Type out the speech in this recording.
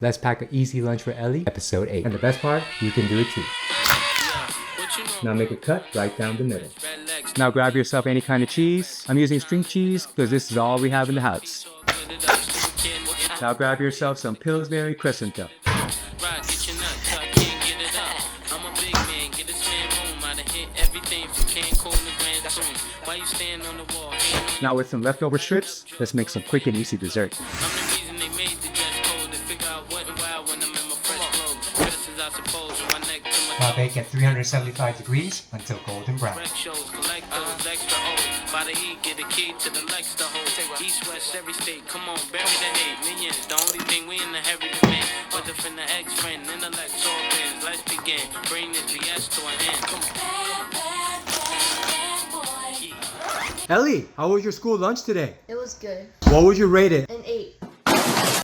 Let's pack an easy lunch for Ellie, episode 8. And the best part, you can do it too. Now make a cut right down the middle. Now grab yourself any kind of cheese. I'm using string cheese because this is all we have in the house. Now grab yourself some Pillsbury crescent cup. Now with some leftover strips, let's make some quick and easy dessert. Now bake at 375 degrees until golden brown. Ellie, how was your school lunch today? It was good. What would you rate it? An A+.